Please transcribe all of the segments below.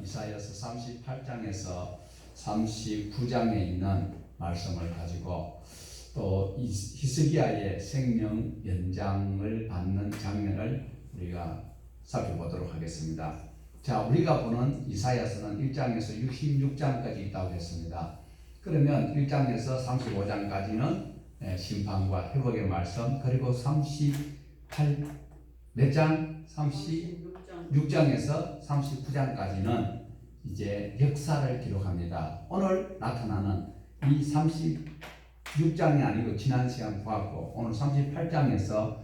이사야서 38장에서 39장에 있는 말씀을 가지고 또 히스기야의 생명 연장을 받는 장면을 우리가 살펴보도록 하겠습니다. 자, 우리가 보는 이사야서는 1장에서 66장까지 있다고 했습니다. 그러면 1장에서 35장까지는 심판과 회복의 말씀, 그리고 38 몇 장? 36장에서 39장까지는 이제 역사를 기록합니다. 오늘 나타나는 이 36장이 아니고 지난 시간 보았고 오늘 38장에서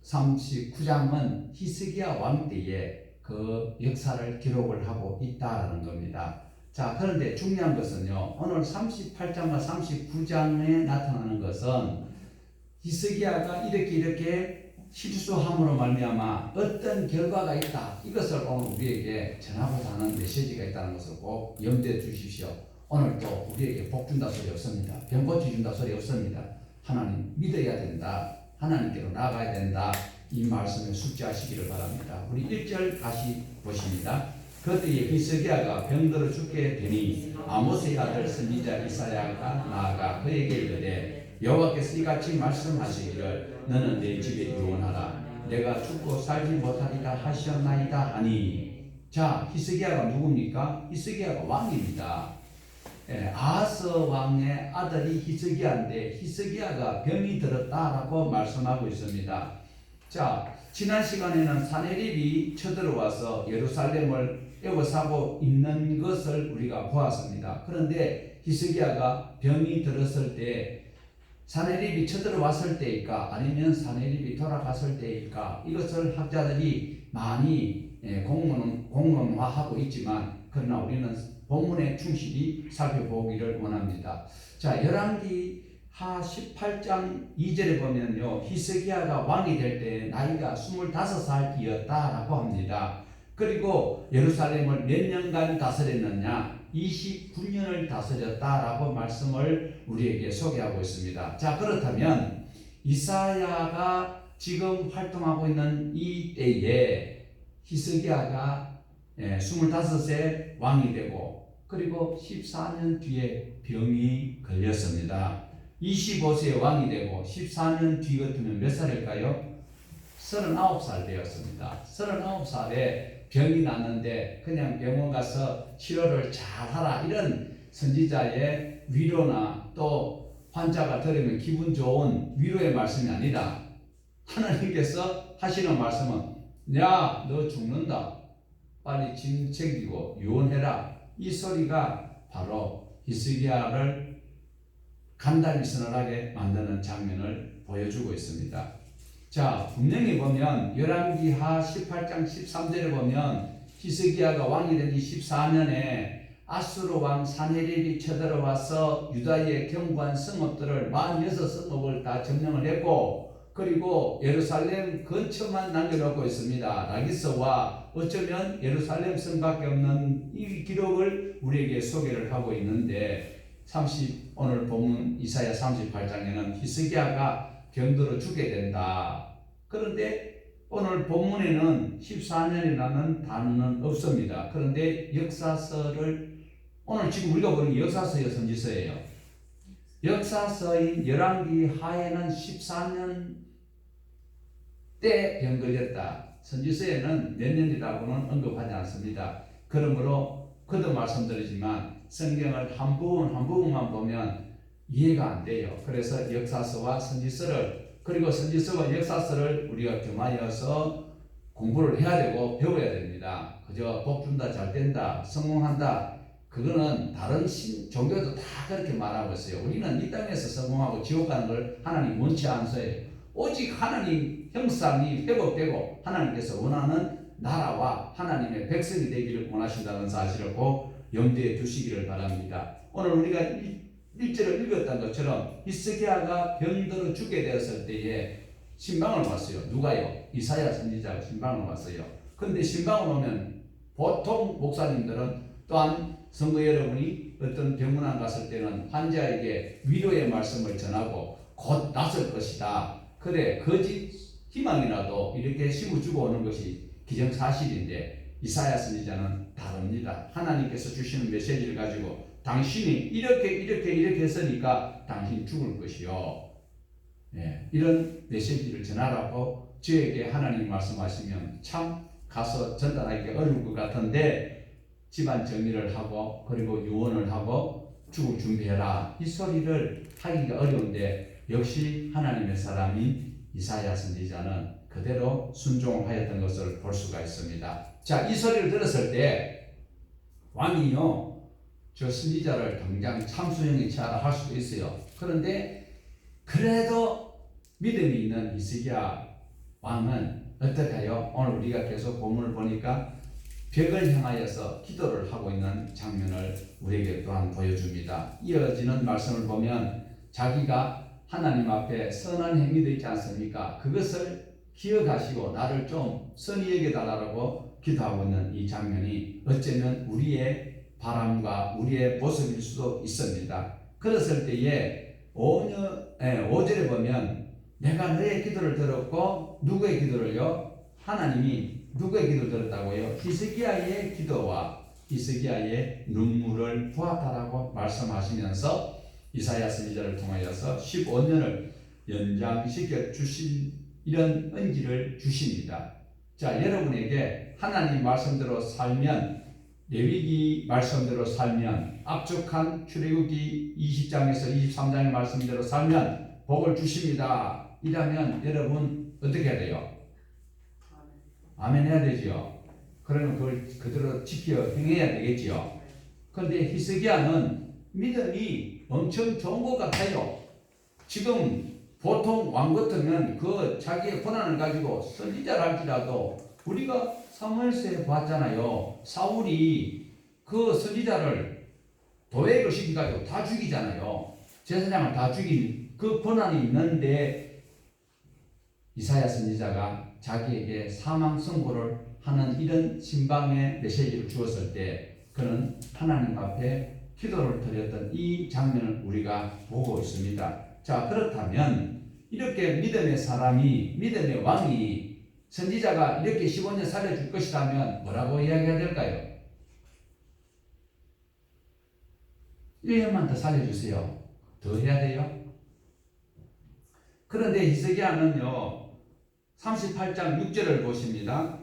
39장은 히스기야 왕 때에 그 역사를 기록을 하고 있다라는 겁니다. 자, 그런데 중요한 것은요, 오늘 38장과 39장에 나타나는 것은 히스기야가 이렇게 실수함으로 말미암아 어떤 결과가 있다, 이것을 오늘 우리에게 전하고자 하는 메시지가 있다는 것을 꼭 염두에 두십시오. 오늘 또 우리에게 복 준다 소리 없습니다. 병 고쳐준다 소리 없습니다. 하나님 믿어야 된다, 하나님께로 나아가야 된다, 이 말씀에 숙지하시기를 바랍니다. 우리 1절 다시 보십니다. 그때에 히스기야가 병들어 죽게 되니 아모스의 아들 선지자 이사야가 나아가 그에게 이르되 여호와께서 이같이 말씀하시기를 너는 내 집에 유언하라. 내가 죽고 살지 못하리라 하셨나이다 하니. 자, 히스기야가 누굽니까? 히스기야가 왕입니다. 아하스 왕의 아들이 히스기야인데 히스기야가 병이 들었다라고 말씀하고 있습니다. 자, 지난 시간에는 사네립이 쳐들어와서 예루살렘을 에워싸고 있는 것을 우리가 보았습니다. 그런데 히스기야가 병이 들었을 때 사네립이 쳐들어왔을 때일까 아니면 사네립이 돌아갔을 때일까, 이것을 학자들이 많이 공론화하고 있지만 그러나 우리는 본문에 충실히 살펴보기를 원합니다. 자, 열왕기하 18장 2절에 보면요, 히스기야가 왕이 될 때 나이가 25살이었다라고 합니다. 그리고 예루살렘을 몇 년간 다스렸느냐? 29년을 다스렸다라고 말씀을 우리에게 소개하고 있습니다. 자, 그렇다면 이사야가 지금 활동하고 있는 이 때에 히스기야가 25세 왕이 되고 그리고 14년 뒤에 병이 걸렸습니다. 25세에 왕이 되고 14년 뒤 같으면 몇 살일까요? 39살 되었습니다. 39살에 병이 났는데 그냥 병원 가서 치료를 잘 하라, 이런 선지자의 위로나 또 환자가 들으면 기분 좋은 위로의 말씀이 아니라 하나님께서 하시는 말씀은 야, 너 죽는다, 빨리 짐 챙기고 유언해라, 이 소리가 바로 히스기야를 간담이 서늘하게 만드는 장면을 보여주고 있습니다. 자, 분명히 보면 열왕기하 18장 13절에 보면 히스기야가 왕이 된 14년에 아수르 왕 사네립이 쳐들어와서 유다의 견고한 성읍들을 46성읍을 다 점령을 했고 그리고 예루살렘 근처만 남겨놓고 있습니다. 라기스와 어쩌면 예루살렘 성밖에 없는 이 기록을 우리에게 소개를 하고 있는데 오늘 본문 이사야 38장에는 히스기야가 병들어 죽게 된다. 그런데 오늘 본문에는 14년이라는 단어는 없습니다. 그런데 역사서를 오늘 지금 우리가 보는 역사서예요, 선지서예요? 역사서인 열왕기하에는 14년 때 병 걸렸다. 선지서에는 몇 년이라고는 언급하지 않습니다. 그러므로 그도 말씀드리지만 성경을 한 부분만 보면 이해가 안 돼요. 그래서 역사서와 선지서를, 그리고 선지서와 역사서를 우리가 겸하여서 공부를 해야 되고 배워야 됩니다. 그저 복 준다, 잘 된다, 성공한다, 그거는 다른 종교도 다 그렇게 말하고 있어요. 우리는 이 땅에서 성공하고 지옥 가는 걸 하나님 원치 않으세요. 오직 하나님 형상이 회복되고 하나님께서 원하는 나라와 하나님의 백성이 되기를 원하신다는 사실을 꼭 염두에 두시기를 바랍니다. 오늘 우리가 1절을 읽었던 것처럼 히스기야가 병들어 죽게 되었을 때에 신방을 왔어요. 누가요? 이사야 선지자가 신방을 왔어요. 그런데 신방을 오면 보통 목사님들은 또한 성도 여러분이 어떤 병문안 갔을 때는 환자에게 위로의 말씀을 전하고 곧 낫을 것이다, 그래 거짓 희망이라도 이렇게 심어주고 오는 것이 기정사실인데 이사야 선지자는 다릅니다. 하나님께서 주시는 메시지를 가지고 당신이 이렇게 했으니까 당신 죽을 것이요. 예, 이런 메시지를 전하라고 저에게 하나님 말씀하시면 참 가서 전달하기 어려울 것 같은데 집안 정리를 하고 그리고 유언을 하고 죽을 준비해라. 이 소리를 하기가 어려운데 역시 하나님의 사람인 이사야 선지자는 그대로 순종을 하였던 것을 볼 수가 있습니다. 자, 이 소리를 들었을 때 왕이요, 저 선지자를 당장 참수형에 처하라 할 수도 있어요. 그런데 그래도 믿음이 있는 히스기야 왕은 어떻게 해요? 오늘 우리가 계속 본문을 보니까 벽을 향하여서 기도를 하고 있는 장면을 우리에게 또한 보여줍니다. 이어지는 말씀을 보면 자기가 하나님 앞에 선한 행위도 있지 않습니까? 그것을 기억하시고 나를 좀 선히 여겨달라고 기도하고 있는 이 장면이 어쩌면 우리의 바람과 우리의 모습일 수도 있습니다. 그랬을 때에 5절에 보면 내가 너의 기도를 들었고 누구의 기도를요? 하나님이 누구의 기도를 들었다고요? 히스기야의 기도와 히스기야의 눈물을 보았다라고 말씀하시면서 이사야 선지자를 통하여서 15년을 연장시켜 주신 이런恩지를 주십니다. 자, 여러분에게 하나님 말씀대로 살면, 레위기 말씀대로 살면, 압축한 출애굽기 20장에서 23장의 말씀대로 살면 복을 주십니다. 이라면 여러분 어떻게 해야 돼요? 아멘 해야 되지요. 그러면 그걸 그대로 지켜 행해야 되겠지요. 그런데 히스기야는 믿음이 엄청 좋은 것 같아요. 지금 보통 왕 같으면 그 자기의 권한을 가지고 선지자를 할지라도 우리가 사무엘서에 봤잖아요. 사울이 그 선지자를 도액을 시켜가지고 다 죽이잖아요. 제사장을 다 죽인 그 권한이 있는데 이사야 선지자가 자기에게 사망 선고를 하는 이런 신방의 메시지를 주었을 때 그는 하나님 앞에 기도를 드렸던 이 장면을 우리가 보고 있습니다. 자, 그렇다면 이렇게 믿음의 사람이, 믿음의 왕이 선지자가 이렇게 15년 살려줄 것이라면 뭐라고 이야기해야 될까요? 1년만 더 살려주세요. 더 해야 돼요? 그런데 히스기야는요 38장 6절을 보십니다.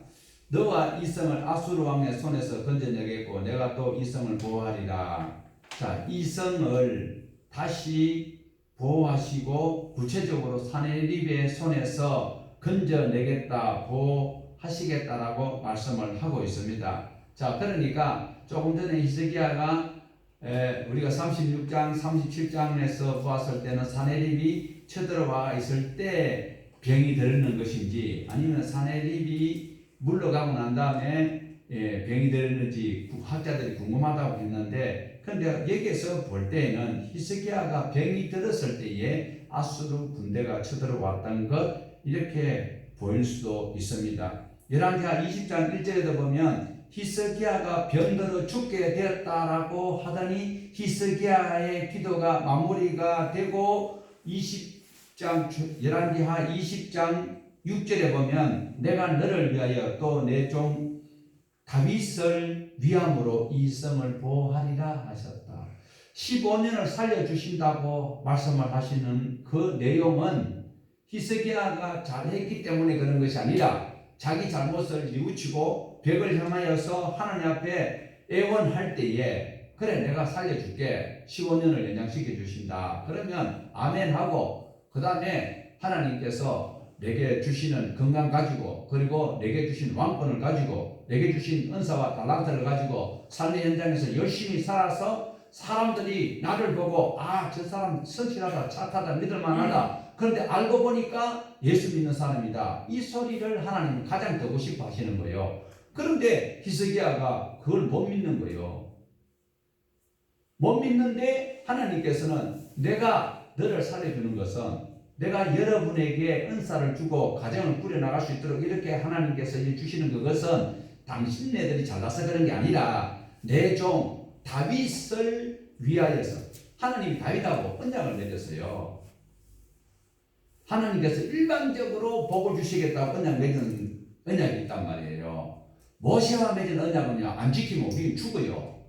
너와 이 성을 아수르 왕의 손에서 건져내겠고 내가 또 이 성을 보호하리라. 자, 이 성을 다시 보호하시고 구체적으로 사네립의 손에서 건져내겠다, 보호하시겠다라고 말씀을 하고 있습니다. 자, 그러니까 조금 전에 히스기야가 우리가 36장, 37장에서 보았을 때는 사네립이 쳐들어와 있을 때 병이 들었는 것인지 아니면 사네립이 물러가고 난 다음에 병이 들었는지 학자들이 궁금하다고 했는데 그런데 여기에서 볼 때에는 히스기야가 병이 들었을 때에 아수르 군대가 쳐들어왔다는 것 이렇게 보일 수도 있습니다. 열왕기하 20장 1절에도 보면 히스기야가 병들어 죽게 되었다라고 하더니 히스기야의 기도가 마무리가 되고 11기하 20장 6절에 보면 내가 너를 위하여 또 내 종 다윗을 위함으로 이 성을 보호하리라 하셨다. 15년을 살려주신다고 말씀을 하시는 그 내용은 히스기야가 잘했기 때문에 그런 것이 아니라 자기 잘못을 뉘우치고 벽을 향하여서 하나님 앞에 애원할 때에 그래 내가 살려줄게 15년을 연장시켜 주신다. 그러면 아멘하고 그 다음에 하나님께서 내게 주시는 건강 가지고 그리고 내게 주신 왕권을 가지고 내게 주신 은사와 달란트를 가지고 삶의 현장에서 열심히 살아서 사람들이 나를 보고 아, 저 사람 성실하다, 착하다, 믿을만하다. 그런데 알고 보니까 예수 믿는 사람이다. 이 소리를 하나님은 가장 듣고 싶어 하시는 거예요. 그런데 히스기야가 그걸 못 믿는 거예요. 못 믿는데 하나님께서는 내가 너를 살려주는 것은 내가 여러분에게 은사를 주고 가정을 꾸려나갈 수 있도록 이렇게 하나님께서 주시는 그것은 당신네들이 잘나서 그런 게 아니라 내 종 다윗을 위하여서 하나님이 다윗하고 언약을 맺었어요. 하나님께서 일방적으로 복을 주시겠다고 언약 맺은 언약이 있단 말이에요. 모세와 맺은 언약은요, 안 지키면 우리는 죽어요.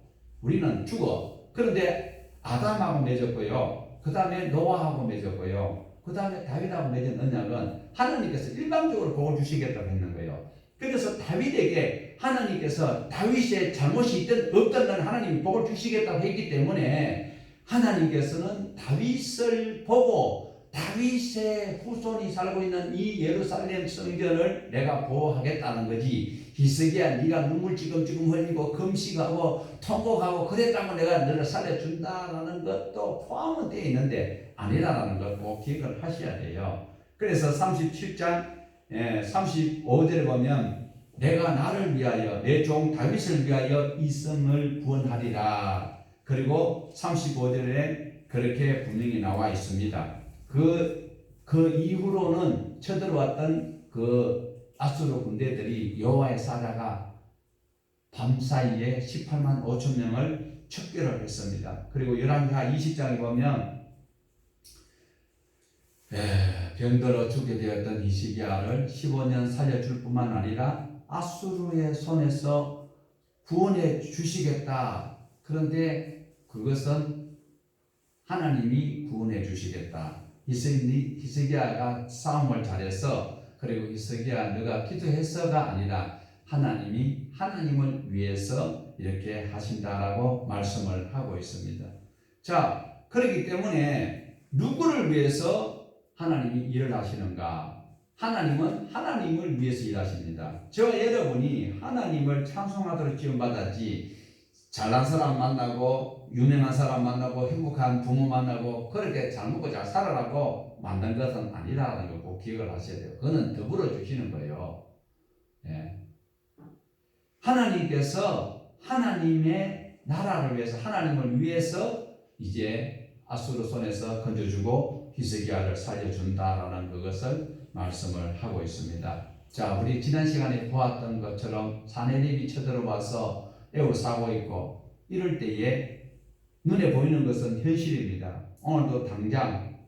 우리는 죽어. 그런데 아담하고 맺었고요. 그 다음에 노아하고 맺었고요. 그 다음에 다윗하고 맺은 언약은 하나님께서 일방적으로 복을 주시겠다고 했는 거예요. 그래서 다윗에게 하나님께서 다윗의 잘못이 있든 없든 하나님이 복을 주시겠다고 했기 때문에 하나님께서는 다윗을 보고 다윗의 후손이 살고 있는 이 예루살렘 성전을 내가 보호하겠다는 거지. 히스기야 네가 눈물 찌금찌금 흘리고 금식하고 통곡하고 그랬다고 내가 너를 살려준다라는 것도 포함은 되어 있는데 아니라는 걸 꼭 기억을 하셔야 돼요. 그래서 37장 35절에 보면 내가 나를 위하여 내 종 다윗을 위하여 이 성을 구원하리라. 그리고 35절에 그렇게 분명히 나와 있습니다. 그 이후로는 쳐들어왔던 그 아수르 군대들이 여호와의 사자가 밤사이에 18만 5천 명을 척결을 했습니다. 그리고 열왕기하 20장에 보면 병들어 죽게 되었던 히스기야를 15년 살려줄 뿐만 아니라 아수르의 손에서 구원해 주시겠다. 그런데 그것은 하나님이 구원해 주시겠다. 히스기야가 싸움을 잘해서 그리고 히스기야 너가 기도해서가 아니라 하나님을 위해서 이렇게 하신다라고 말씀을 하고 있습니다. 자, 그렇기 때문에 누구를 위해서 하나님이 일을 하시는가? 하나님은 하나님을 위해서 일하십니다. 저와 여러분이 하나님을 찬송하도록 지원받았지 잘난 사람 만나고 유명한 사람 만나고 행복한 부모 만나고 그렇게 잘 먹고 잘 살아라고 만든 것은 아니라는 걸 꼭 기억을 하셔야 돼요. 그거는 더불어 주시는 거예요. 하나님께서 하나님의 나라를 위해서 하나님을 위해서 이제 아수르 손에서 건져주고 히스기야를 살려준다라는 그것을 말씀을 하고 있습니다. 자, 우리 지난 시간에 보았던 것처럼 사내립이 쳐들어와서 애워싸고 있고 이럴 때에 눈에 보이는 것은 현실입니다. 오늘도 당장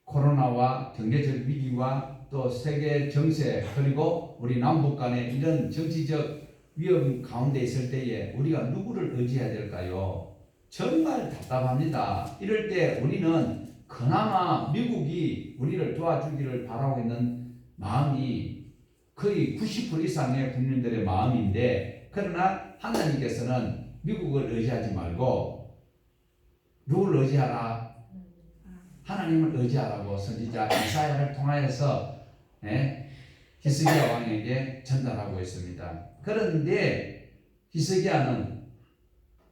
코로나와 경제적 위기와 또 세계 정세 그리고 우리 남북 간의 이런 정치적 위험 가운데 있을 때에 우리가 누구를 의지해야 될까요? 정말 답답합니다. 이럴 때 우리는 그나마 미국이 우리를 도와주기를 바라고 있는 마음이 거의 90% 이상의 국민들의 마음인데 그러나 하나님께서는 미국을 의지하지 말고 누구를 의지하라? 하나님을 의지하라고 선지자 이사야를 통하여서 히스기야 왕에게 전달하고 있습니다. 그런데 히스기야는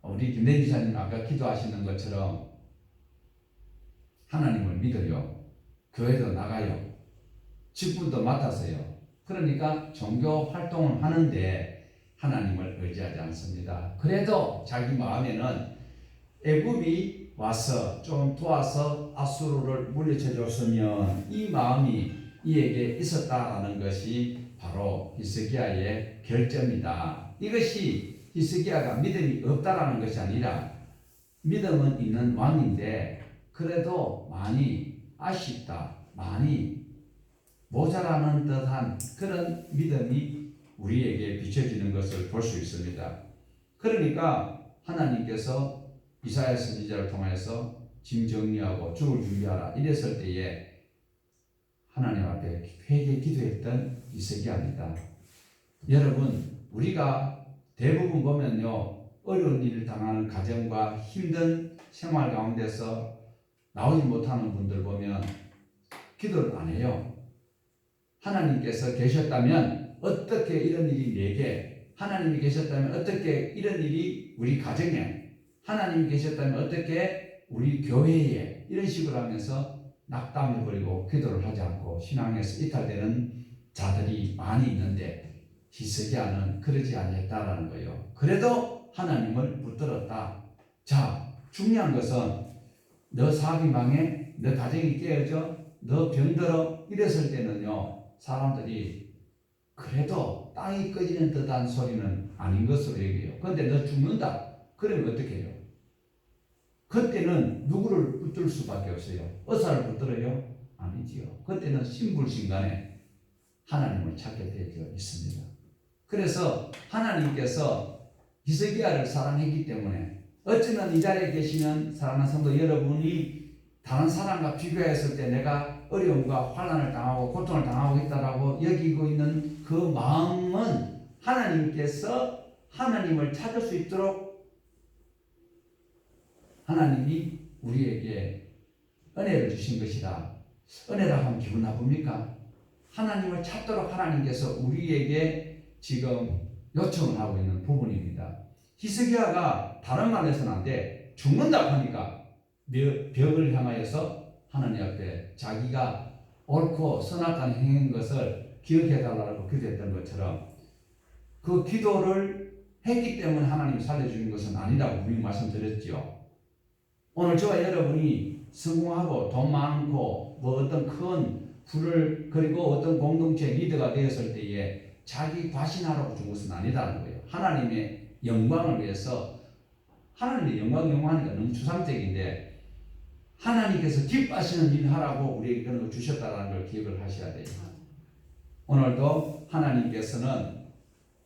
우리 김대희 지사님 아까 기도하시는 것처럼 하나님을 믿어요. 교회도 나가요. 직분도 맡았어요. 그러니까 종교 활동을 하는데 하나님을 의지하지 않습니다. 그래도 자기 마음에는 애굽이 와서 좀 도와서 아수르를 물리쳐 줬으면 이 마음이 이에게 있었다라는 것이 바로 히스기야의 결점이다. 이것이 히스기야가 믿음이 없다라는 것이 아니라 믿음은 있는 왕인데 그래도 많이 아쉽다, 많이 모자라는 듯한 그런 믿음이 우리에게 비춰지는 것을 볼 수 있습니다. 그러니까 하나님께서 이사야 선지자를 통해서 짐 정리하고 죽을 준비하라 이랬을 때에 하나님 앞에 회개 기도했던 히스기야입니다. 여러분 우리가 대부분 보면요 어려운 일을 당하는 가정과 힘든 생활 가운데서 나오지 못하는 분들 보면 기도를 안 해요. 하나님께서 계셨다면 어떻게 이런 일이 내게 하나님이 계셨다면 어떻게 이런 일이 우리 가정에 하나님이 계셨다면 어떻게 우리 교회에 이런 식으로 하면서 낙담해버리고 기도를 하지 않고 신앙에서 이탈되는 자들이 많이 있는데 히스기야는 그러지 아니했다라는 거예요. 그래도 하나님을 붙들었다. 자, 중요한 것은 너 사업이 망해, 너 가정이 깨어져, 너 병들어 이랬을 때는요 사람들이 그래도 땅이 꺼지는 듯한 소리는 아닌 것으로 얘기해요. 그런데 너 죽는다. 그러면 어떻게 해요? 그때는 누구를 붙들 수밖에 없어요. 의사를 붙들어요? 아니지요. 그때는 신불신간에 하나님을 찾게 되어 있습니다. 그래서 하나님께서 히스기야를 사랑했기 때문에 어쩌면 이 자리에 계시는 사랑하는 성도 여러분이 다른 사람과 비교했을 때 내가 어려움과 환난을 당하고 고통을 당하고 있다라고 여기고 있는 그 마음은 하나님께서 하나님을 찾을 수 있도록 하나님이 우리에게 은혜를 주신 것이다. 은혜라고 하면 기분 나쁩니까? 하나님을 찾도록 하나님께서 우리에게 지금 요청을 하고 있는 부분입니다. 히스기야가 다른 말로 해서는 안 돼. 죽는다고 하니까 벽을 향하여서 하나님 앞에 자기가 옳고 선악한 행한 것을 기억해달라고 기도했던 것처럼 그 기도를 했기 때문에 하나님이 살려주는 것은 아니라고 분명히 말씀드렸죠. 오늘 저와 여러분이 성공하고 돈 많고 뭐 어떤 큰 부를 그리고 어떤 공동체 리더가 되었을 때에 자기 과신하라고 준 것은 아니라는 거예요. 하나님의 영광을 위해서 하나님의 영광하니까 너무 추상적인데 하나님께서 기뻐하시는 일을 하라고 우리에게 그런 걸 주셨다는 걸 기억을 하셔야 돼요. 오늘도 하나님께서는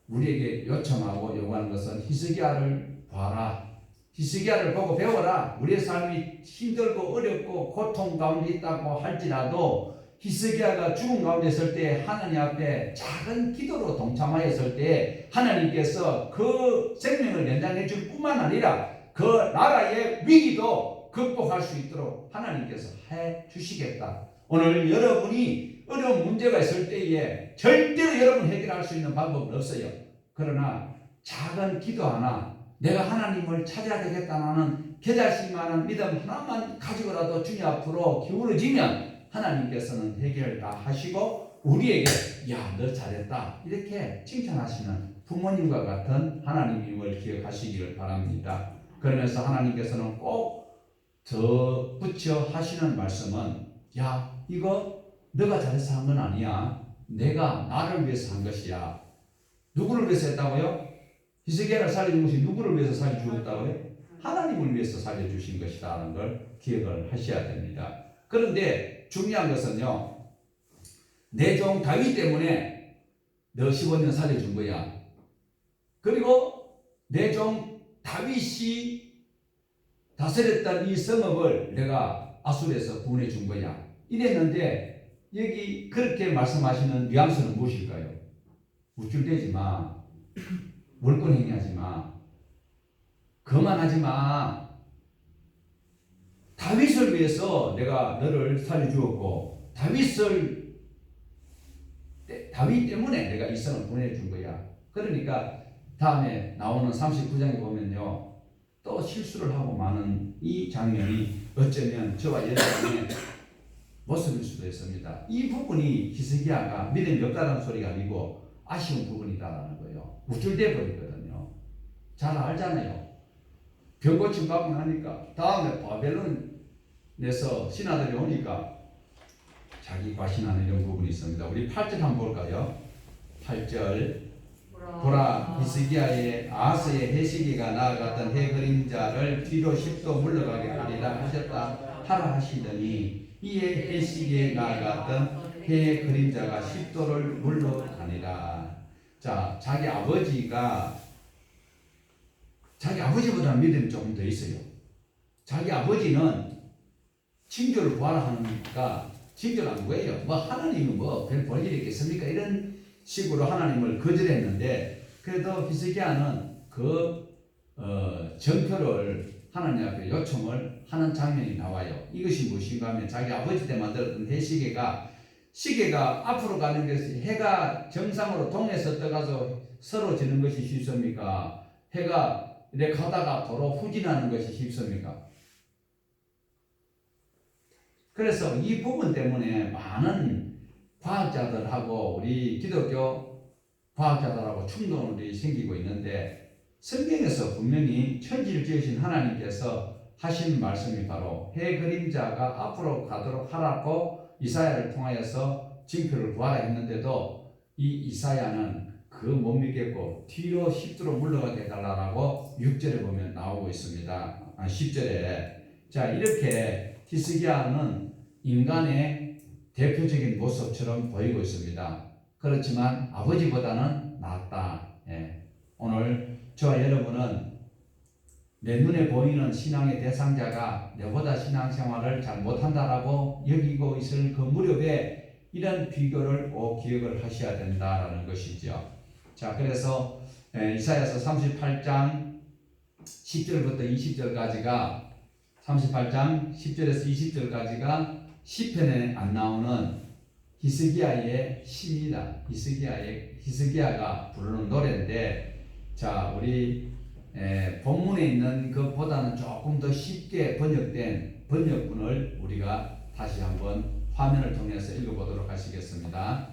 우리에게 요청하고 요구하는 것은 히스기야를 봐라. 히스기야를 보고 배워라. 우리의 삶이 힘들고 어렵고 고통 가운데 있다고 할지라도 히스기야가 죽음 가운데 있을 때 하나님 앞에 작은 기도로 동참하였을 때 하나님께서 그 생명을 연장해 줄 뿐만 아니라 그 나라의 위기도 극복할 수 있도록 하나님께서 해 주시겠다. 오늘 여러분이 어려운 문제가 있을 때에 절대로 여러분 해결할 수 있는 방법은 없어요. 그러나 작은 기도 하나 내가 하나님을 찾아야 되겠다는 겨자씨만한 믿음 하나만 가지고라도 주님 앞으로 기울어지면 하나님께서는 해결 다 하시고 우리에게 야, 너 잘했다 이렇게 칭찬하시는 부모님과 같은 하나님임을 기억하시기를 바랍니다. 그러면서 하나님께서는 꼭 더 붙여 하시는 말씀은 야, 이거 너가 잘해서 한 건 아니야. 내가 나를 위해서 한 것이야. 누구를 위해서 했다고요? 히스기야를 살려준 것이 누구를 위해서 살려주었다고요? 하나님을 위해서 살려주신 것이라는 걸 기억을 하셔야 됩니다. 그런데 중요한 것은요, 내 종 다윗 때문에 너 15년 살려준 거야. 그리고 내 종 다윗이 다스렸던 이 성읍을 내가 아수르에서 구원해 준 거야. 이랬는데 여기 그렇게 말씀하시는 뉘앙스는 무엇일까요? 우쭐대지 마. 월권행위하지 마. 거만하지 마. 다윗을 위해서 내가 너를 살려주었고 다윗 때문에 내가 이 성을 보내준 거야. 그러니까 다음에 나오는 39장에 보면요. 또 실수를 하고 마는 이 장면이 어쩌면 저와 여러분의 모습일 수도 있습니다. 이 부분이 히스기야가 믿음이 없다는 소리가 아니고 아쉬운 부분이다라는 거예요. 우쭐대 버리거든요. 잘 알잖아요. 병 고침 받고 나니까 다음에 바벨론에서 신하들이 오니까 자기 과신하는 이런 부분이 있습니다. 우리 8절 한번 볼까요? 8절 보라 히스기야의 아하스의 해시기가 나아갔던 해 그림자를 뒤로 10도 물러가게 하리라 하셨다 하라 하시더니 이에 해시기에 나아갔던 해 그림자가 10도를 물러가니라. 자, 자기 아버지보다 믿음이 조금 더 있어요. 자기 아버지는 징조를 구하라 하니까 징조를 안 구해요. 뭐 하나님은 뭐 별 볼 일이 있겠습니까? 이런 식으로 하나님을 거절했는데 그래도 히스기야는 그 정표를 하나님 앞에 요청을 하는 장면이 나와요. 이것이 무엇인가 하면 자기 아버지 때 만들었던 시계가 앞으로 가는 것이 해가 정상으로 동에서 떠가서 서로 지는 것이 쉽습니까? 해가 이렇게 가다가 도로 후진하는 것이 쉽습니까? 그래서 이 부분 때문에 많은 과학자들하고 우리 기독교 과학자들하고 충돌이 생기고 있는데 성경에서 분명히 천지를 지으신 하나님께서 하신 말씀이 바로 해 그림자가 앞으로 가도록 하라고 이사야를 통하여서 징표를 구하라 했는데도 이 이사야는 그거 못 믿겠고 뒤로 10도로 물러가게 해달라고 6절에 보면 나오고 있습니다. 10절에 자 이렇게 히스기야는 인간의 대표적인 모습처럼 보이고 있습니다. 그렇지만 아버지보다는 나았다. 예. 오늘 저와 여러분은 내 눈에 보이는 신앙의 대상자가 내보다 신앙생활을 잘 못한다라고 여기고 있을 그 무렵에 이런 비교를 꼭 기억을 하셔야 된다라는 것이죠. 자, 그래서 이사야서 38장 10절부터 20절까지가 38장 10절에서 20절까지가 시편에 안 나오는 히스기야의 시입니다. 히스기야가 부르는 노래인데, 자, 우리 본문에 있는 것보다는 조금 더 쉽게 번역된 번역본을 우리가 다시 한번 화면을 통해서 읽어보도록 하시겠습니다.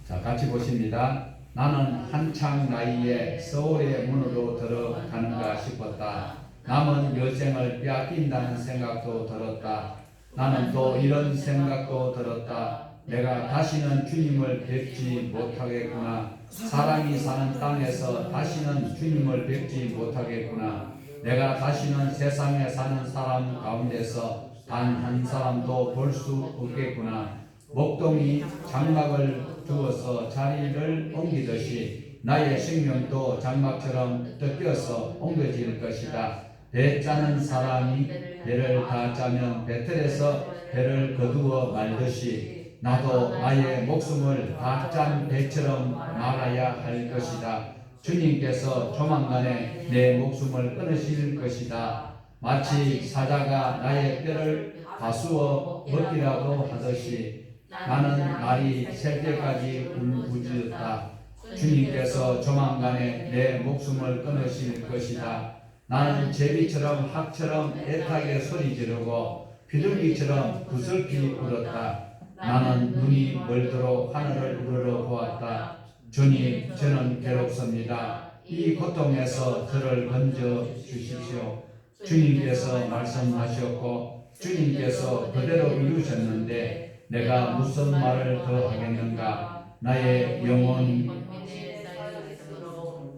자, 같이 보십니다. 나는 한창 나이에 서울의 문으로 들어가는가 싶었다. 남은 여생을 빼앗긴다는 생각도 들었다. 나는 또 이런 생각도 들었다. 내가 다시는 주님을 뵙지 못하겠구나. 사람이 사는 땅에서 다시는 주님을 뵙지 못하겠구나. 내가 다시는 세상에 사는 사람 가운데서 단 한 사람도 볼 수 없겠구나. 목동이 장막을 두어서 자리를 옮기듯이 나의 생명도 장막처럼 뜯겨서 옮겨질 것이다. 배 짜는 사람이 배를 다 짜면 배틀에서 배를 거두어 말듯이 나도 나의 목숨을 다 짠 배처럼 말아야 할 것이다. 주님께서 조만간에 내 목숨을 끊으실 것이다. 마치 사자가 나의 뼈를 다수어 먹기라도 하듯이 나는 날이 셀 때까지 울부짖었다. 주님께서 조만간에 내 목숨을 끊으실 것이다. 나는 제비처럼 학처럼 애타게 소리 지르고 비둘기처럼 구슬피 울었다. 나는 눈이 멀도록 하늘을 우러러 보았다. 주님, 저는 괴롭습니다. 이 고통에서 저를 건져 주십시오. 주님께서 말씀하셨고 주님께서 그대로 이루셨는데 내가 무슨 말을 더 하겠는가. 나의 영혼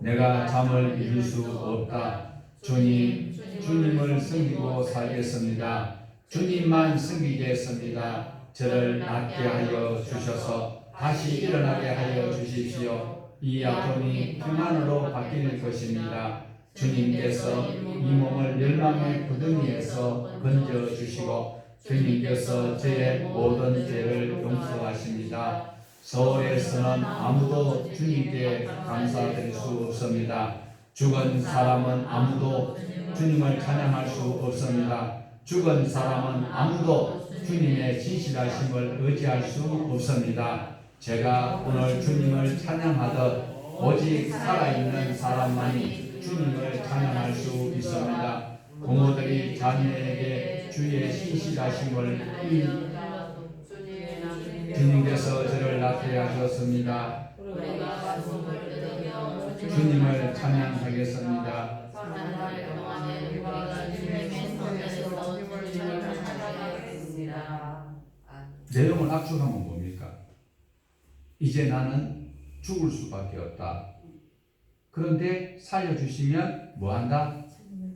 내가 잠을 이룰 수 없다. 주님을 섬기고 살겠습니다. 주님만 섬기겠습니다. 저를 낫게 하여 주셔서 다시 일어나게 하여 주십시오. 이 아픔이 평안으로 바뀔 것입니다. 주님께서 이 몸을 멸망의 구덩이에서 건져주시고 주님께서 제 모든 죄를 용서하십니다. 서울에서는 아무도 주님께 감사드릴 수 없습니다. 죽은 사람은 아무도 주님을 찬양할 수 없습니다. 죽은 사람은 아무도 주님의 진실하심을 의지할 수 없습니다. 제가 오늘 주님을 찬양하듯 오직 살아있는 사람만이 주님을 찬양할 수 있습니다. 부모들이 자녀에게 주의 신실하심을 주님께서 저를 낳게 하셨습니다. 주님을 찬양하겠습니다. 내용을 압축하면 뭡니까? 이제 나는 죽을 수밖에 없다. 그런데 살려주시면 뭐한다?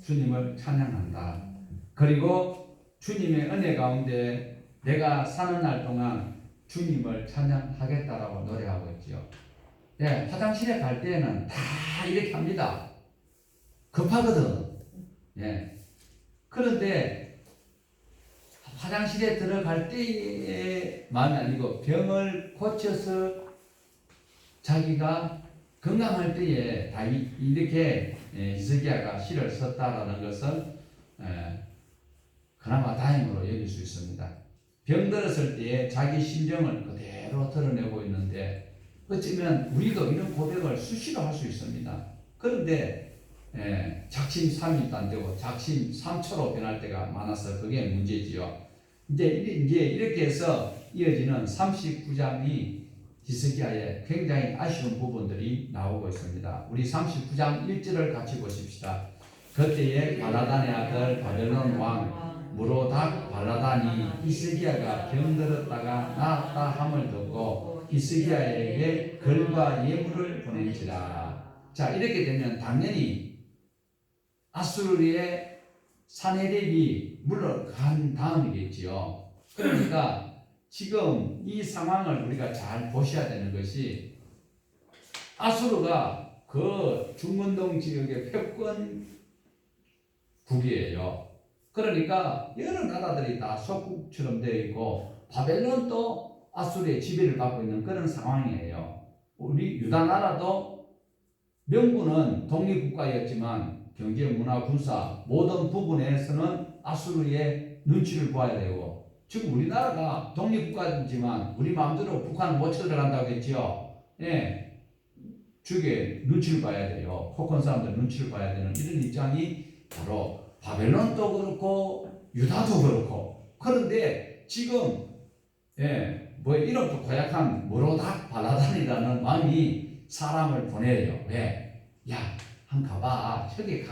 주님을 찬양한다. 그리고 주님의 은혜 가운데 내가 사는 날 동안 주님을 찬양하겠다라고 노래하고 있죠. 예, 화장실에 갈 때는 다 이렇게 합니다. 급하거든. 예. 그런데 화장실에 들어갈 때의 마음이 아니고 병을 고쳐서 자기가 건강할 때에 다 이렇게 히스기야가 시를 썼다라는 것은 그나마 다행으로 여길 수 있습니다. 병들었을 때에 자기 심정을 그대로 드러내고 있는데 어쩌면 우리도 이런 고백을 수시로 할 수 있습니다. 그런데 작심 3일도 안 되고 작심 3초로 변할 때가 많아서 그게 문제지요. 이제 이렇게 해서 이어지는 39장이 히스기야의 굉장히 아쉬운 부분들이 나오고 있습니다. 우리 39장 1절을 같이 보십시다. 그때에 발라단의 아들 바벨론 왕 무로닥 발라단이 히스기야가 병들었다가 나았다 함을 듣고 히스기야에게 글과 예물을 보낸지라. 자, 이렇게 되면 당연히 아수르의 사네립이 물러간 다음이겠지요. 그러니까 지금 이 상황을 우리가 잘 보셔야 되는 것이 아수르가 그 중근동 지역의 패권국이에요. 그러니까 여러 나라들이 다 속국처럼 되어 있고 바벨론도 아수르의 지배를 받고 있는 그런 상황이에요. 우리 유다 나라도 명분은 독립국가였지만 경제, 문화, 군사 모든 부분에서는 아수르의 눈치를 봐야 되고, 지금 우리나라가 독립국가지만 우리 마음대로 북한을 못 쳐들어간다고 했지요. 예, 주게 눈치를 봐야 돼요. 포콘 사람들 눈치를 봐야 되는 이런 입장이 바로 바벨론도 그렇고 유다도 그렇고. 그런데 지금 이름도 고약한 모로닥 발라단이라는 왕이 사람을 보내요. 왜? 야, 한번 가봐. 저기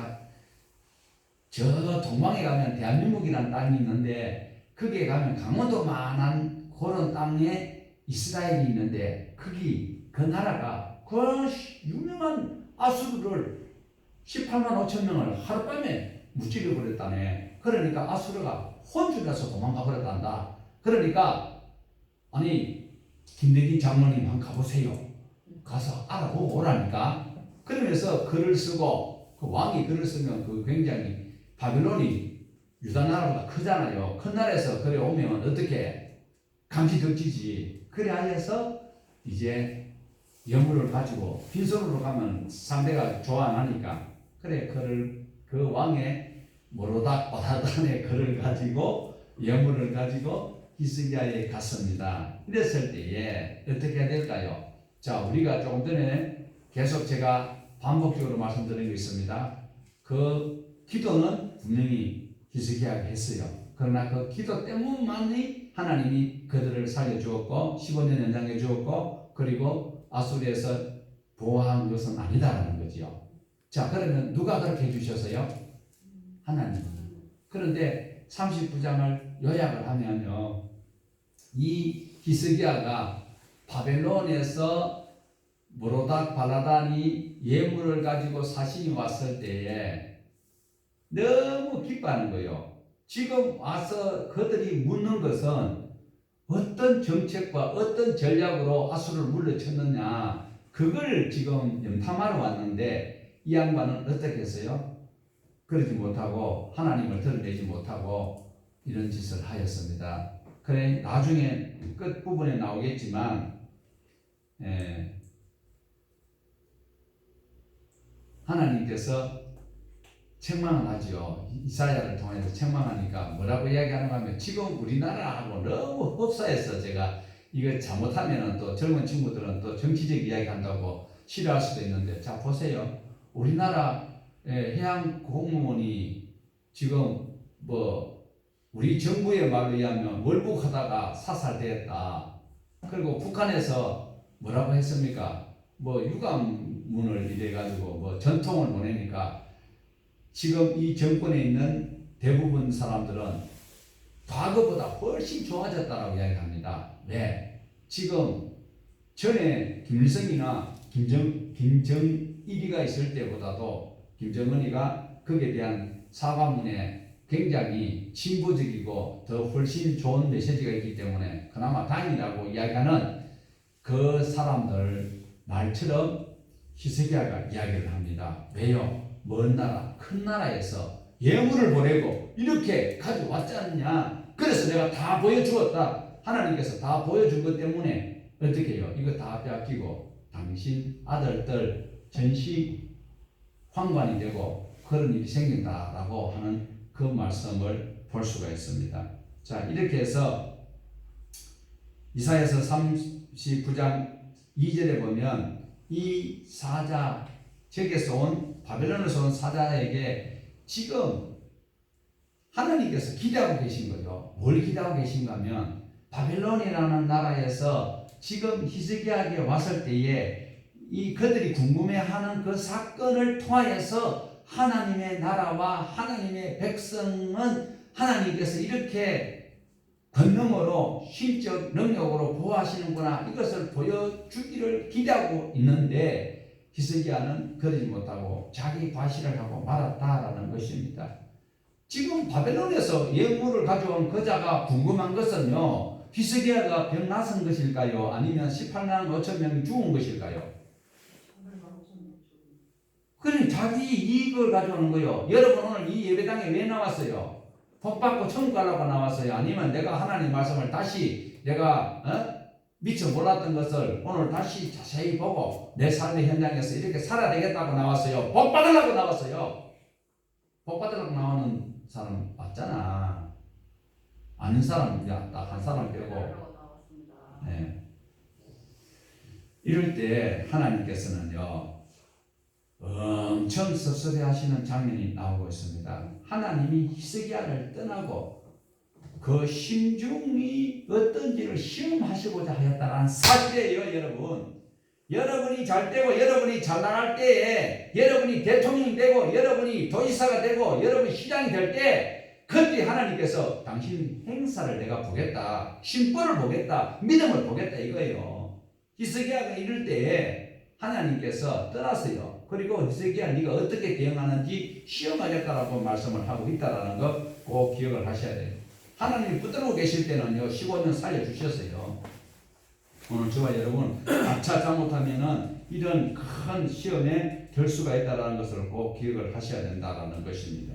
저 동방에 가면 대한민국이라는 땅이 있는데 거기에 가면 강원도만한 그런 땅에 이스라엘이 있는데 거기 그 나라가 그 유명한 아수르를 18만 5천 명을 하룻밤에 무찌르 버렸다네. 그러니까 아수르가 혼쭐나서 도망가 버렸단다. 그러니까 아니 김대진 장로님 한번 가보세요. 가서 알아보고 오라니까. 그러면서 글을 쓰고 그 왕이 글을 쓰면 그 굉장히 바벨론이 유다 나라보다 크잖아요. 큰 나라에서 그래 오면 어떻게 감지덕지지. 그래 하여서 이제 여물을 가지고 빈손으로 가면 상대가 좋아 안 하니까 그래 그 왕의 모로닥 바라단의 글을 가지고 여물을 가지고 히스기야에 갔습니다. 이랬을 때에 어떻게 해야 될까요? 자, 우리가 조금 전에 계속 제가 반복적으로 말씀드린 게 있습니다. 그 기도는 분명히 히스기야가 했어요. 그러나 그 기도 때문만이 하나님이 그들을 살려주었고 15년 연장해 주었고 그리고 아수르에서 보호한 것은 아니다라는 거죠. 자, 그러면 누가 그렇게 해주셨어요? 하나님. 그런데 39장을 요약을 하면요, 이 히스기야가 바벨론에서 모로닥 발라단이 예물을 가지고 사신이 왔을 때에 너무 기뻐하는 거예요. 지금 와서 그들이 묻는 것은 어떤 정책과 어떤 전략으로 아수르를 물리쳤느냐, 그걸 지금 염탐하러 왔는데 이 양반은 어떻게 했어요? 그러지 못하고 하나님을 드러내지 못하고 이런 짓을 하였습니다. 그래 나중에 끝부분에 나오겠지만 하나님께서 책망을 하죠. 이사야를 통해서 책망하니까 뭐라고 이야기하는가 하면 지금 우리나라하고 너무 흡사해서 제가 이거 잘못하면 또 젊은 친구들은 또 정치적 이야기 한다고 싫어할 수도 있는데, 자 보세요. 우리나라 해양 공무원이 지금 우리 정부의 말로 의하면 월북하다가 사살되었다. 그리고 북한에서 뭐라고 했습니까? 유감문을 이래가지고 전통을 보내니까 지금 이 정권에 있는 대부분 사람들은 과거보다 훨씬 좋아졌다라고 이야기합니다. 왜? 지금 전에 김일성이나 김정일이가 있을 때보다도 김정은이가 거기에 대한 사과문에 굉장히 진보적이고 더 훨씬 좋은 메시지가 있기 때문에 그나마 다행이라고 이야기하는 그 사람들 말처럼 히스기야가 이야기를 합니다. 왜요? 먼 나라, 큰 나라에서 예물을 보내고 이렇게 가져왔지 않냐? 그래서 내가 다 보여주었다. 하나님께서 다 보여준 것 때문에 어떻게 해요? 이거 다 빼앗기고 당신 아들들 전시 황관이 되고 그런 일이 생긴다라고 하는 그 말씀을 볼 수가 있습니다. 자, 이렇게 해서 이사야서 39장 2절에 보면 이 사자, 저기에서 온 바벨론에서 온 사자에게 지금 하나님께서 기대하고 계신 거죠. 뭘 기대하고 계신가 하면 바벨론이라는 나라에서 지금 히스기야에게 왔을 때에 이 그들이 궁금해하는 그 사건을 통하여서 하나님의 나라와 하나님의 백성은 하나님께서 이렇게 권능으로 신적 능력으로 보호하시는구나, 이것을 보여주기를 기대하고 있는데 히스기야는 그러지 못하고 자기 과시를 하고 말았다라는 것입니다. 지금 바벨론에서 예물을 가져온 그자가 궁금한 것은요, 히스기야가 병 나선 것일까요? 아니면 18만 5천 명이 죽은 것일까요? 자기 이익을 가져오는 거요. 여러분 오늘 이 예배당에 왜 나왔어요? 복 받고 천국 가려고 나왔어요? 아니면 내가 하나님 말씀을 다시 내가 미처 몰랐던 것을 오늘 다시 자세히 보고 내 삶의 현장에서 이렇게 살아야 되겠다고 나왔어요? 복 받으려고 나왔어요? 복 받으려고 나오는 사람 맞잖아. 아는 사람 딱 한 사람 빼고. 네. 이럴 때 하나님께서는요 엄청 섭섭해하시는 장면이 나오고 있습니다. 하나님이 히스기야를 떠나고 그 심중이 어떤지를 시험하시고자 하였다는 사실이에요. 여러분, 여러분이 잘 되고 여러분이 잘 나갈 때에 여러분이 대통령이 되고 여러분이 도지사가 되고 여러분이 시장이 될 때 그때 하나님께서 당신 행사를 내가 보겠다, 심벌을 보겠다, 믿음을 보겠다 이거예요. 히스기야가 이럴 때에 하나님께서 떠났어요. 그리고 히스기야 네가 어떻게 대응하는지 시험하겠다라고 말씀을 하고 있다라는 거 꼭 기억을 하셔야 돼요. 하나님이 붙들고 계실 때는요 15년 살려주셨어요. 오늘 저와 여러분 아차 잘못하면은 이런 큰 시험에 들 수가 있다는 것을 꼭 기억을 하셔야 된다는 것입니다.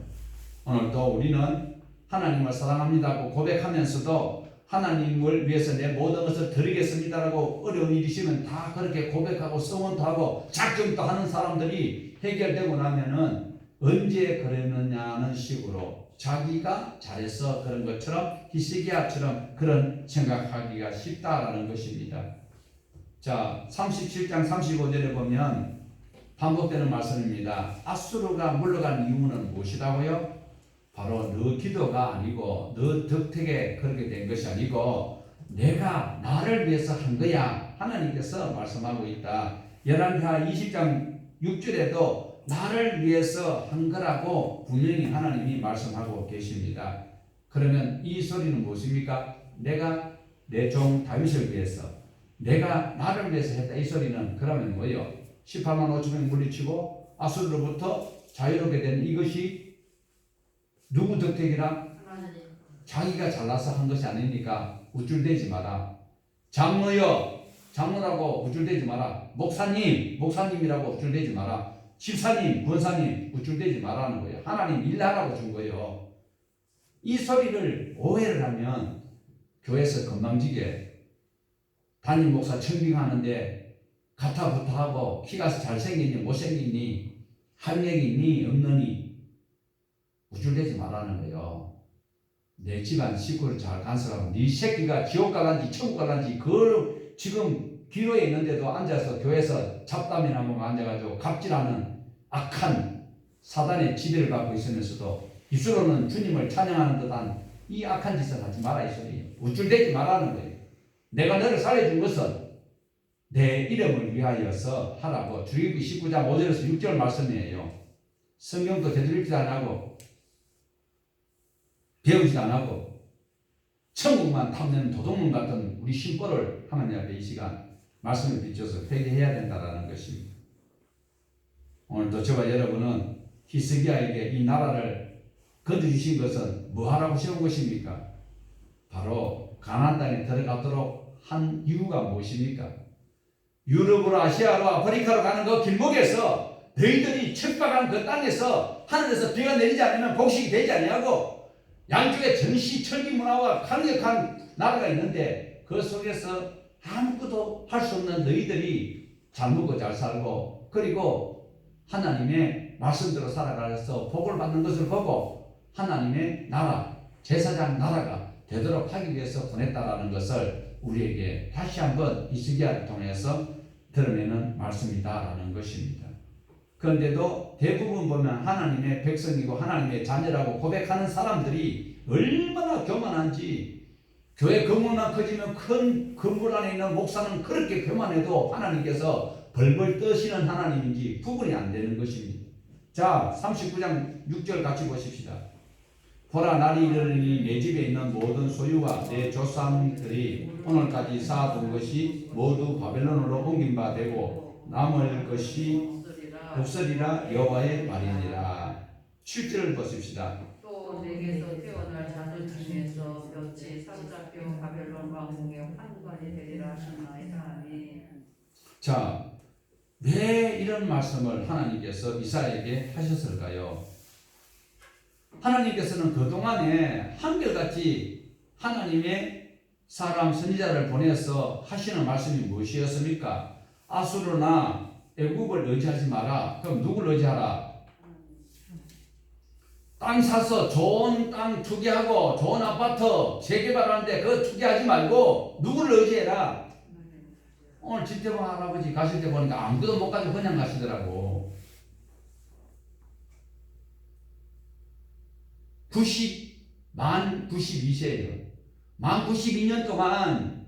오늘 또 우리는 하나님을 사랑합니다고 고백하면서도 하나님을 위해서 내 모든 것을 드리겠습니다라고 어려운 일이시면 다 그렇게 고백하고 성원도 하고 작정도 하는 사람들이 해결되고 나면은 언제 그랬느냐는 식으로 자기가 잘해서 그런 것처럼 히스기야처럼 그런 생각하기가 쉽다라는 것입니다. 자, 37장 35절에 보면 반복되는 말씀입니다. 아수르가 물러간 이유는 무엇이라고요? 바로 너 기도가 아니고 너 덕택에 그렇게 된 것이 아니고 내가 나를 위해서 한 거야. 하나님께서 말씀하고 있다. 열왕기하 20장 6절에도 나를 위해서 한 거라고 분명히 하나님이 말씀하고 계십니다. 그러면 이 소리는 무엇입니까? 내가 내 종 다윗을 위해서 내가 나를 위해서 했다. 이 소리는 그러면 뭐예요? 18만 5천 명 물리치고 아수르로부터 자유롭게 된 이것이 누구 덕택이라? 자기가 잘나서 한 것이 아니니까 우쭐대지 마라. 장로여, 장로라고 우쭐대지 마라. 목사님이라고 우쭐대지 마라. 집사님, 권사님 우쭐대지 말라는 거예요. 하나님 일하라고 준 거예요. 이 소리를 오해를 하면 교회에서 건방지게 담임 목사 청빙하는데 가타부타하고 키가 잘생겼니 못생겼니 학력이 있니 없느니 우쭐대지 말라는 거예요. 내 집안 식구를 잘 간섭하고 네 새끼가 지옥 갈란지 천국 갈란지 그 지금 기로에 있는데도 앉아서 교회에서 잡담이나 뭐 앉아가지고 갑질하는 악한 사단의 지배를 받고 있으면서도 입술로는 주님을 찬양하는 듯한 이 악한 짓을 하지 마라 이 소리예요. 우쭐대지 말라는 거예요. 내가 너를 살려준 것은 내 이름을 위하여서 하라고. 출애굽기 19장 5절에서 6절 말씀이에요. 성경도 제대로 읽지도 안 하고 배우지도 안 하고 천국만 탐내는 도둑놈 같은 우리 신보를 하나님 앞에 이 시간 말씀을 비춰서 회개해야 된다는 것입니다. 오늘도 저와 여러분은 히스기야에게 이 나라를 거두주신 것은 뭐 하라고 세운 것입니까? 바로 가나안 땅에 들어가도록 한 이유가 무엇입니까? 유럽으로 아시아로 아프리카로 가는 그 길목에서 너희들이 척박한 그 땅에서 하늘에서 비가 내리지 않으면 복식이 되지 아니하고 양쪽에 전시 철기 문화와 강력한 나라가 있는데 그 속에서 아무것도 할 수 없는 너희들이 잘 먹고 잘 살고 그리고 하나님의 말씀대로 살아가서 복을 받는 것을 보고 하나님의 나라, 제사장 나라가 되도록 하기 위해서 보냈다라는 것을 우리에게 다시 한번 히스기야를 통해서 드러내는 말씀이다라는 것입니다. 그런데도 대부분 보면 하나님의 백성이고 하나님의 자녀라고 고백하는 사람들이 얼마나 교만한지 교회 건물만 커지면 큰 건물 안에 있는 목사는 그렇게 교만해도 하나님께서 벌벌 떠시는 하나님인지 구분이 안 되는 것입니다. 자, 39장 6절 같이 보십시다. 보라 날이 이르리니 내 집에 있는 모든 소유와 내 조상들이 오늘까지 쌓아둔 것이 모두 바벨론으로 옮긴 바 되고 남을 것이 없으리라 여호와의 말이니라. 7절을 보십시다. 또 내게서 태어날 자들 중에서 몇이 사로잡혀 바벨론 왕궁의 환관이 되리라 하시나이다. 아멘. 자, 왜 이런 말씀을 하나님께서 이사야에게 하셨을까요? 하나님께서는 그동안에 한결같이 하나님의 사람 선지자를 보내서 하시는 말씀이 무엇이었습니까? 아수르나 애국을 의지하지 마라. 그럼 누구를 의지하라? 땅 사서 좋은 땅 투기하고 좋은 아파트 재개발하는데 그거 투기하지 말고 누구를 의지해라? 오늘 집대방 할아버지 가실 때 보니까 아무도 못 가지고 그냥 가시더라고. 90만 92세예요. 만 92년 동안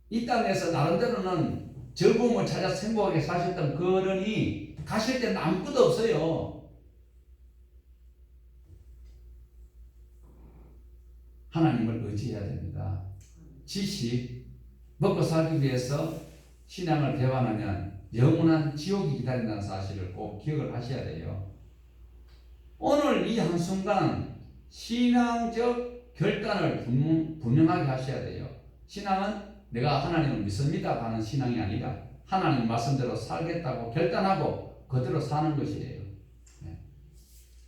이 땅에서 나름대로는 즐거움을 찾아 행복하게 사셨던 그 어른이 가실 때는 아무것도 없어요. 하나님을 의지해야 됩니다. 지식, 먹고 살기 위해서 신앙을 배반하면 영원한 지옥이 기다린다는 사실을 꼭 기억을 하셔야 돼요. 오늘 이 한순간 신앙적 결단을 분명하게 하셔야 돼요. 신앙은 내가 하나님을 믿습니다 하는 신앙이 아니라 하나님 말씀대로 살겠다고 결단하고 그대로 사는 것이에요.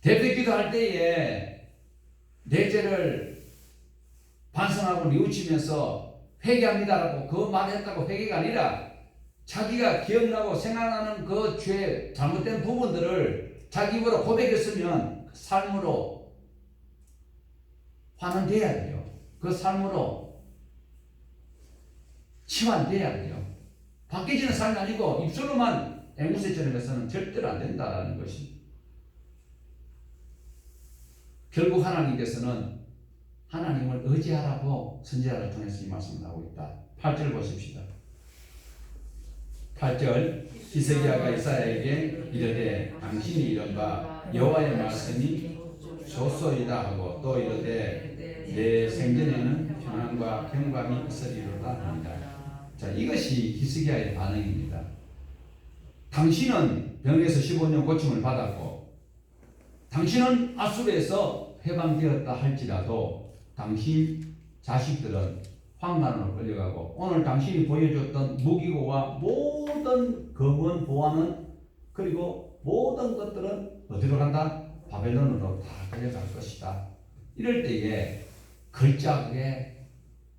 대표 기도할 때에 내 죄를 반성하고 뉘우치면서 회개합니다라고 그 말을 했다고 회개가 아니라 자기가 기억나고 생각나는 그 죄 잘못된 부분들을 자기 입으로 고백했으면 그 삶으로 환원돼야 돼요. 그 삶으로 치환돼야 돼요. 바뀌지는 삶이 아니고 입술로만 앵무새처럼 해서는 절대로 안 된다는 것이. 결국 하나님께서는 하나님을 의지하라고 선지자를 통해서 이 말씀을 하고 있다. 8절 보십시다. 8절 히스기야가 이사야에게 이르되 당신이 이른바 여호와의 말씀이 좋소이다 하고 또 이르되 내 생전에는 평안과 경감이 있으리로다 합니다. 자, 이것이 히스기야의 반응입니다. 당신은 병에서 15년 고침을 받았고 당신은 아수르에서 해방되었다 할지라도 당신 자식들은 황난으로 끌려가고 오늘 당신이 보여줬던 무기고와 모든 검은 보화는 그리고 모든 것들은 어디로 간다? 바벨론으로 다 끌려갈 것이다. 이럴 때에 걸작에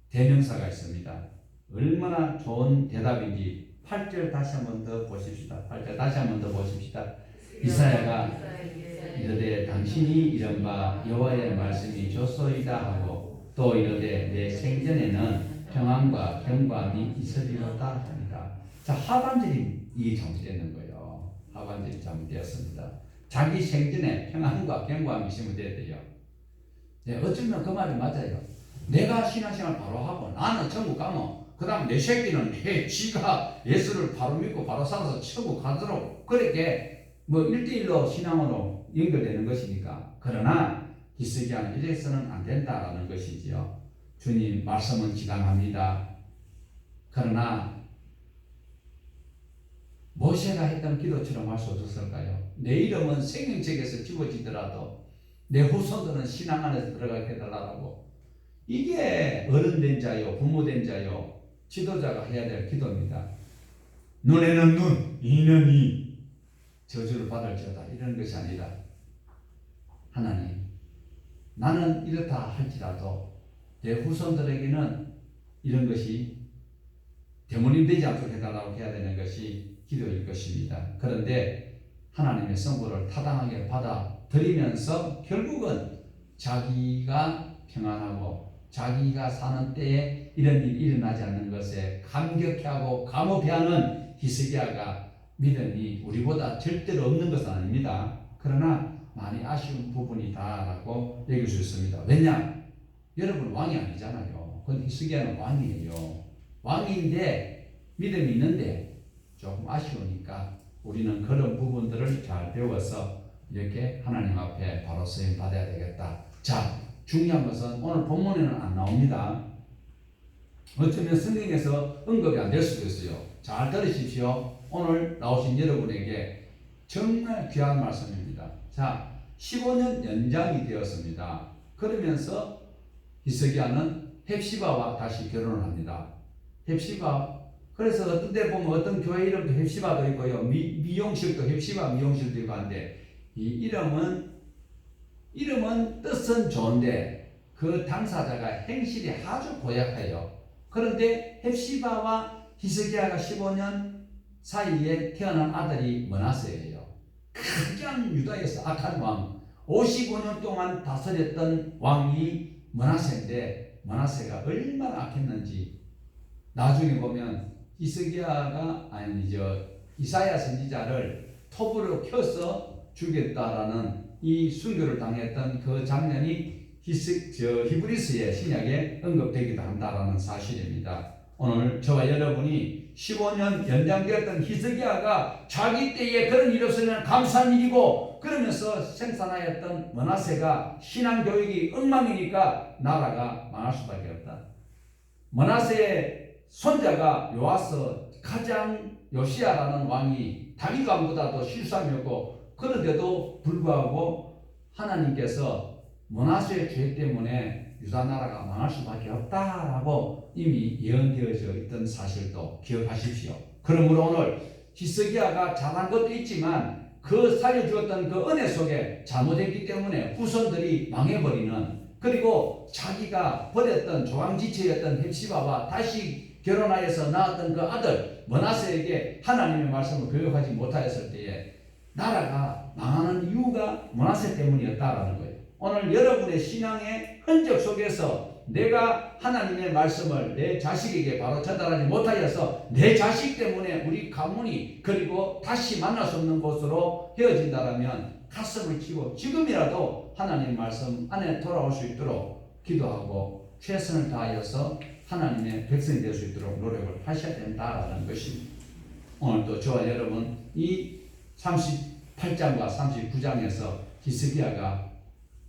대명사가 있습니다. 얼마나 좋은 대답인지 8절 다시 한번 더 보십시다. 8절 다시 한번 더 보십시다. 이사야가 이르되 당신이 이른바 여호와의 말씀이 좋소이다 하고 또 이르되 내 생전에는 평안과 경감이 있으리로다 합니다. 자, 하반절이 이게 잘못되는 거예요. 하반절이 잘못되었습니다. 자기 생전에 평안과 경감이 있으면 돼야 돼요. 네, 어쩌면 그 말이 맞아요. 내가 신앙생활 바로 하고 나는 천국 가면 그 다음 내 새끼는 지가 예수를 바로 믿고 바로 살아서 천국 가도록 그렇게 뭐 1대1로 신앙으로 연결되는 것이니까. 그러나 히스기야는 이래서는 안 된다라는 것이지요. 주님 말씀은 지당합니다. 그러나 모세가 했던 기도처럼 할 수 없었을까요? 내 이름은 생명책에서 지워지더라도 내 후손들은 신앙 안에서 들어가게 해달라고. 이게 어른된 자요, 부모된 자요, 지도자가 해야 될 기도입니다. 눈에는 눈, 이는 이, 저주를 받을지어다. 이런 것이 아니라 하나님, 나는 이렇다 할지라도 내 후손들에게는 이런 것이 대문이 되지 않도록 해달라고 해야 되는 것이 기도일 것입니다. 그런데 하나님의 선고를 타당하게 받아들이면서 결국은 자기가 평안하고 자기가 사는 때에 이런 일이 일어나지 않는 것에 감격해하고 감업해하는 히스기야가 믿음이 우리보다 절대로 없는 것은 아닙니다. 그러나 많이 아쉬운 부분이다라고 얘기할 수 있습니다. 왜냐? 여러분 왕이 아니잖아요. 근데 히스기야는 왕이에요. 왕인데 믿음이 있는데 조금 아쉬우니까 우리는 그런 부분들을 잘 배워서 이렇게 하나님 앞에 바로 쓰임 받아야 되겠다. 자, 중요한 것은 오늘 본문에는 안 나옵니다. 어쩌면 성경에서 언급이 안 될 수도 있어요. 잘 들으십시오. 오늘 나오신 여러분에게 정말 귀한 말씀입니다. 자, 15년 연장이 되었습니다. 그러면서 히스기야는 헵시바와 다시 결혼을 합니다. 헵시바, 그래서 어떤 데 보면 어떤 교회 이름도 헵시바도 있고요. 미용실도 헵시바 미용실도 있고 한데 이 이름은 뜻은 좋은데 그 당사자가 행실이 아주 고약해요. 그런데 헵시바와 히스기야가 15년 사이에 태어난 아들이 므낫세예요. 가장 유다에서 악한 왕, 55년 동안 다스렸던 왕이 므낫세인데 므낫세가 얼마나 악했는지 나중에 보면 이사야 선지자를 톱으로 켜서 죽였다라는 이 순교를 당했던 그 장면이 히브리스의 신약에 언급되기도 한다라는 사실입니다. 오늘 저와 여러분이 15년 연장되었던 히스기야가 자기 때에 그런 일이 없으면 감사한 일이고, 그러면서 생산하였던 므낫세가 신앙교육이 엉망이니까 나라가 망할 수밖에 없다. 므낫세의 손자가 요아스, 가장 요시야라는 왕이 다윗 왕보다도 실수함이었고, 그런데도 불구하고 하나님께서 므낫세의 죄 때문에 유다 나라가 망할 수밖에 없다라고 이미 예언되어져 있던 사실도 기억하십시오. 그러므로 오늘 히스기야가 잘한 것도 있지만 그 살려주었던 그 은혜 속에 잘못했기 때문에 후손들이 망해버리는, 그리고 자기가 버렸던 조강지체였던 헵시바와 다시 결혼하여서 낳았던 그 아들 므낫세에게 하나님의 말씀을 교육하지 못하였을 때에 나라가 망하는 이유가 므낫세 때문이었다라는 거예요. 오늘 여러분의 신앙의 흔적 속에서 내가 하나님의 말씀을 내 자식에게 바로 전달하지 못하여서 내 자식 때문에 우리 가문이 그리고 다시 만날 수 없는 곳으로 헤어진다라면 가슴을 치고 지금이라도 하나님의 말씀 안에 돌아올 수 있도록 기도하고 최선을 다하여서 하나님의 백성이 될 수 있도록 노력을 하셔야 된다라는 것입니다. 오늘도 저와 여러분 이 38장과 39장에서 히스기야가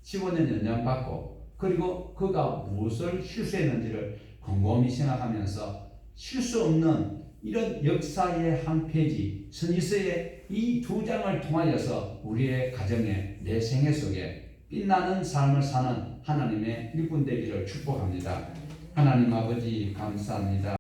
15년 연장받고, 그리고 그가 무엇을 실수했는지를 곰곰이 생각하면서 실수 없는 이런 역사의 한 페이지, 선지서의 이 2장을 통하여서 우리의 가정에, 내 생애 속에 빛나는 삶을 사는 하나님의 일꾼 되기를 축복합니다. 하나님 아버지 감사합니다.